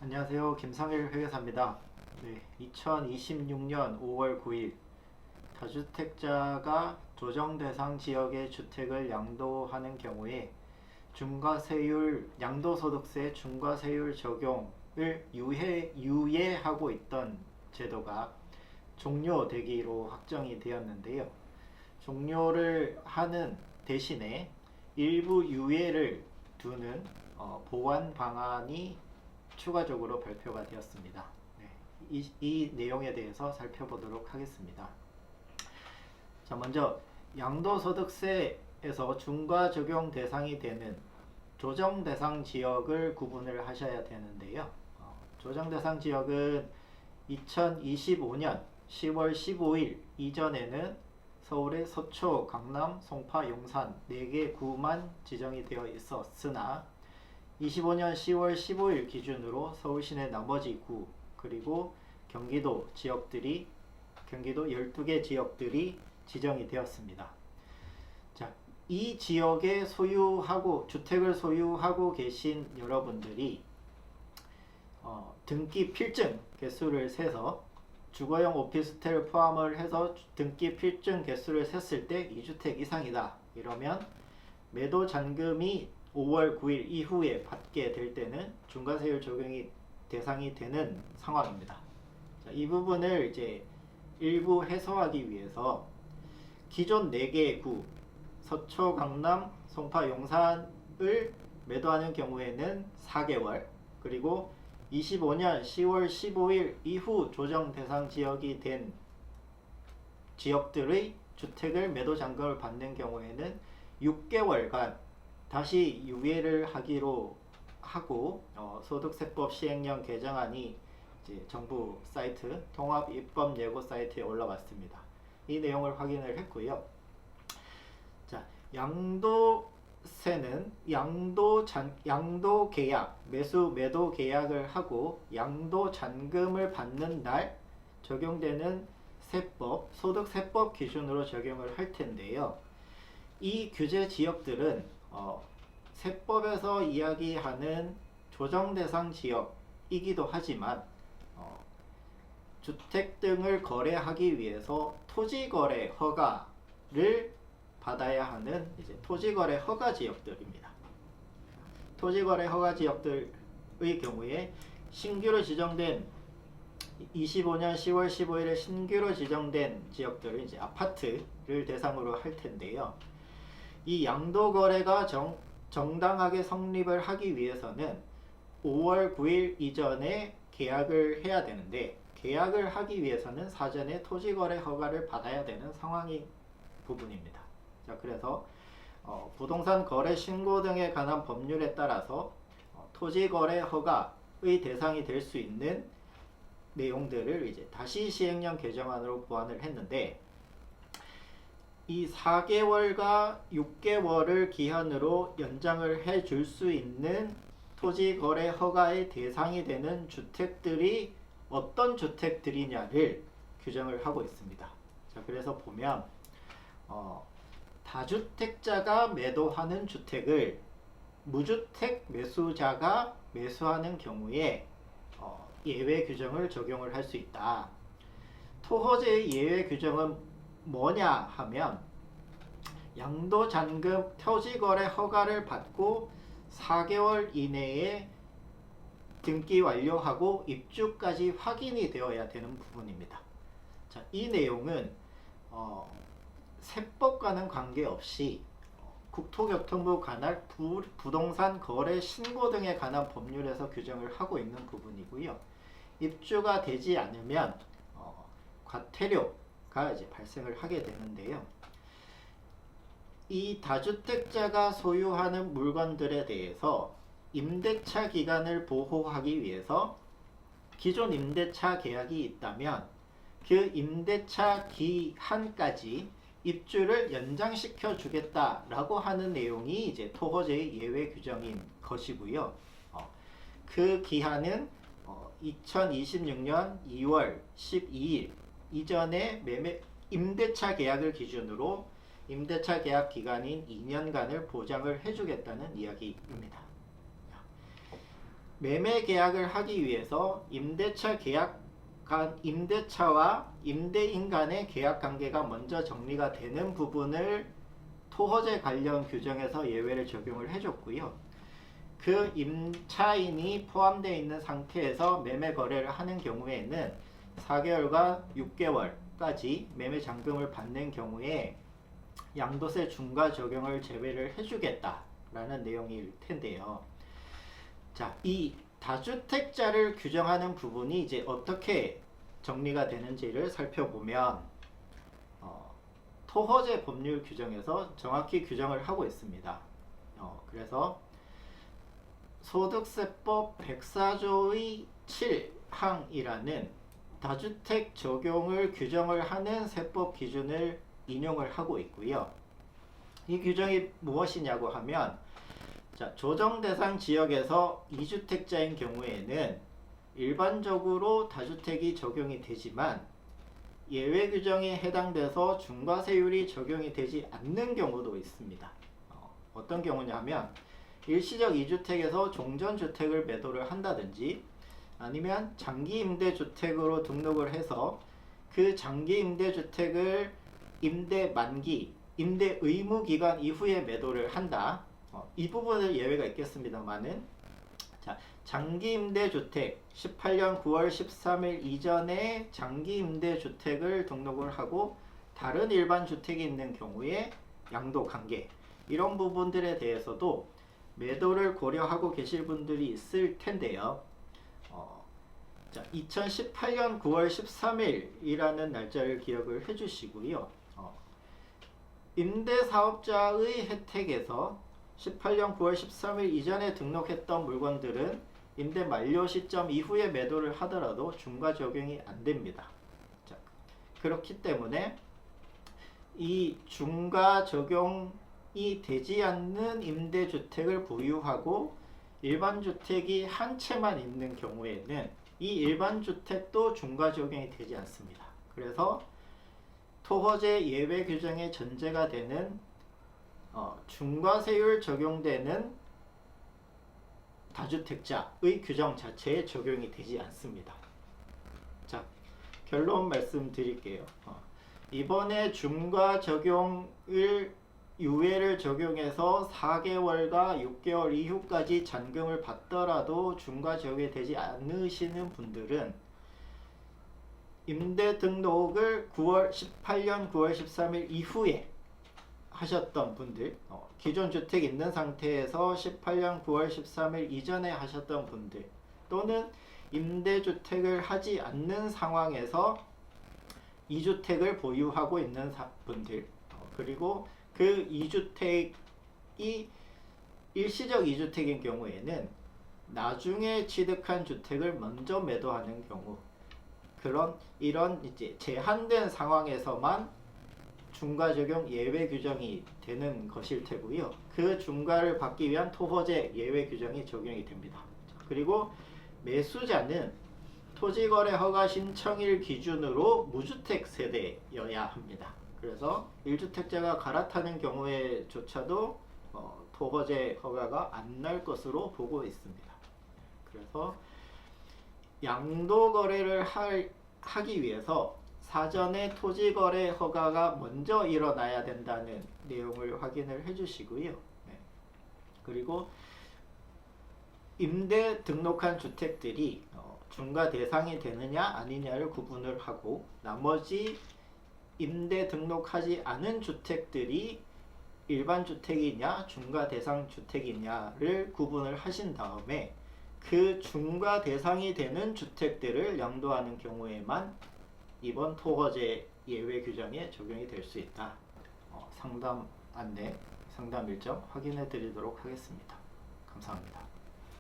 안녕하세요. 김상일 회계사입니다. 네, 2026년 5월 9일 다주택자가 조정대상 지역의 주택을 양도하는 경우에 중과세율 양도소득세 중과세율 적용을 유예하고 있던 제도가 종료되기로 확정이 되었는데요. 종료를 하는 대신에 일부 유예를 두는 보완 방안이 추가적으로 발표가 되었습니다. 네, 이 내용에 대해서 살펴보도록 하겠습니다. 자, 먼저 양도소득세에서 중과 적용 대상이 되는 조정 대상 지역을 구분을 하셔야 되는데요. 조정 대상 지역은 2025년 10월 15일 이전에는 서울의 서초, 강남, 송파, 용산 4개 구만 지정이 되어 있었으나 25년 10월 15일 기준으로 서울시내 나머지 구 그리고 경기도 12개 지역들이 지정이 되었습니다. 자, 이 지역에 주택을 소유하고 계신 여러분들이 등기 필증 개수를 세서 주거용 오피스텔 포함을 해서 등기 필증 개수를 셌을 때 2주택 이상이다. 이러면 매도 잔금이 5월 9일 이후에 받게 될 때는 중과세율 적용이 대상이 되는 상황입니다. 자, 이 부분을 이제 일부 해소하기 위해서 기존 4개의 구, 서초, 강남, 송파, 용산을 매도하는 경우에는 4개월, 그리고 25년 10월 15일 이후 조정 대상 지역이 된 지역들의 주택을 매도 잔금을 받는 경우에는 6개월간 다시 유예를 하기로 하고 소득세법 시행령 개정안이 이제 정부 사이트 통합입법예고 사이트에 올라왔습니다. 이 내용을 확인을 했고요. 자, 양도세는 양도 계약, 매도 계약을 하고 양도 잔금을 받는 날 적용되는 세법, 소득세법 기준으로 적용을 할 텐데요. 이 규제 지역들은 세법에서 이야기하는 조정대상 지역이기도 하지만 주택 등을 거래하기 위해서 토지거래 허가를 받아야 하는 이제 토지거래 허가 지역들입니다. 토지거래 허가 지역들의 경우에 신규로 지정된 25년 10월 15일에 신규로 지정된 지역들은 이제 아파트를 대상으로 할 텐데요. 이 양도거래가 정당하게 성립을 하기 위해서는 5월 9일 이전에 계약을 해야 되는데 계약을 하기 위해서는 사전에 토지거래 허가를 받아야 되는 상황인 부분입니다. 자, 그래서 부동산 거래 신고 등에 관한 법률에 따라서 토지거래 허가의 대상이 될 수 있는 내용들을 이제 다시 시행령 개정안으로 보완을 했는데 이 4개월과 6개월을 기한으로 연장을 해줄 수 있는 토지거래 허가의 대상이 되는 주택들이 어떤 주택들이냐를 규정을 하고 있습니다. 자, 그래서 보면 다주택자가 매도하는 주택을 무주택 매수자가 매수하는 경우에 예외 규정을 적용을 할 수 있다. 토호제의 예외 규정은 뭐냐 하면 양도잔금 토지거래 허가를 받고 4개월 이내에 등기 완료하고 입주까지 확인이 되어야 되는 부분입니다. 자, 이 내용은 세법과는 관계없이 국토교통부 관할 부동산 거래 신고 등에 관한 법률에서 규정을 하고 있는 부분이고요. 입주가 되지 않으면 과태료가 이제 발생을 하게 되는데요. 이 다주택자가 소유하는 물건들에 대해서 임대차 기간을 보호하기 위해서 기존 임대차 계약이 있다면 그 임대차 기한까지 입주를 연장시켜 주겠다라고 하는 내용이 이제 토호제의 예외 규정인 것이고요. 그 기한은 2026년 2월 12일 이전에 임대차 계약을 기준으로 임대차 계약 기간인 2년간을 보장을 해주겠다는 이야기입니다. 매매 계약을 하기 위해서 임대차와 임대인 간의 계약 관계가 먼저 정리가 되는 부분을 토호제 관련 규정에서 예외를 적용을 해줬고요. 그 임차인이 포함되어 있는 상태에서 매매 거래를 하는 경우에는 4개월과 6개월까지 매매 잔금을 받는 경우에 양도세 중과 적용을 제외를 해주겠다라는 내용일 텐데요. 자, 이 다주택자를 규정하는 부분이 이제 어떻게 정리가 되는지를 살펴보면 토호제 법률 규정에서 정확히 규정을 하고 있습니다. 그래서 소득세법 104조의 7항이라는 다주택 적용을 규정을 하는 세법 기준을 인용을 하고 있고요. 이 규정이 무엇이냐고 하면, 자, 조정 대상 지역에서 2주택자인 경우에는 일반적으로 다주택이 적용이 되지만 예외 규정에 해당돼서 중과세율이 적용이 되지 않는 경우도 있습니다. 어떤 경우냐 하면 일시적 2주택에서 종전주택을 매도를 한다든지 아니면 장기임대주택으로 등록을 해서 그 장기임대주택을 임대 만기, 임대 의무 기간 이후에 매도를 한다. 이 부분은 예외가 있겠습니다만은, 자, 장기임대주택 18년 9월 13일 이전에 장기임대주택을 등록을 하고 다른 일반 주택이 있는 경우에 양도관계, 이런 부분들에 대해서도 매도를 고려하고 계실 분들이 있을 텐데요. 자, 2018년 9월 13일이라는 날짜를 기억을 해주시고요. 임대사업자의 혜택에서 18년 9월 13일 이전에 등록했던 물건들은 임대 만료 시점 이후에 매도를 하더라도 중과 적용이 안 됩니다. 자, 그렇기 때문에 이 중과 적용이 되지 않는 임대주택을 보유하고 일반주택이 한 채만 있는 경우에는 이 일반주택도 중과 적용이 되지 않습니다. 그래서 토호제 예외 규정의 전제가 되는 중과세율 적용되는 다주택자의 규정 자체에 적용이 되지 않습니다. 자, 결론 말씀드릴게요. 이번에 중과 적용을 유예를 적용해서 4개월과 6개월 이후까지 잔금을 받더라도 중과 적용이 되지 않으시는 분들은 임대 등록을 18년 9월 13일 이후에 하셨던 분들, 기존 주택 있는 상태에서 18년 9월 13일 이전에 하셨던 분들, 또는 임대주택을 하지 않는 상황에서 2주택을 보유하고 있는 분들, 그리고 그 2주택이 일시적 2주택인 경우에는 나중에 취득한 주택을 먼저 매도하는 경우, 이런 이제 제한된 상황에서만 중과 적용 예외 규정이 되는 것일 테고요. 그 중과를 받기 위한 토호제 예외 규정이 적용이 됩니다. 그리고 매수자는 토지거래 허가 신청일 기준으로 무주택 세대여야 합니다. 그래서 1주택자가 갈아타는 경우에조차도 토호제 허가가 안 날 것으로 보고 있습니다. 그래서 양도거래를 하기 위해서 사전에 토지거래 허가가 먼저 일어나야 된다는 내용을 확인을 해주시고요. 네. 그리고 임대 등록한 주택들이 중과 대상이 되느냐 아니냐를 구분을 하고, 나머지 임대 등록하지 않은 주택들이 일반 주택이냐 중과 대상 주택이냐를 구분을 하신 다음에 그 중과 대상이 되는 주택들을 양도하는 경우에만 이번 토호제 예외 규정에 적용이 될 수 있다. 상담 안내, 상담 일정 확인해 드리도록 하겠습니다. 감사합니다.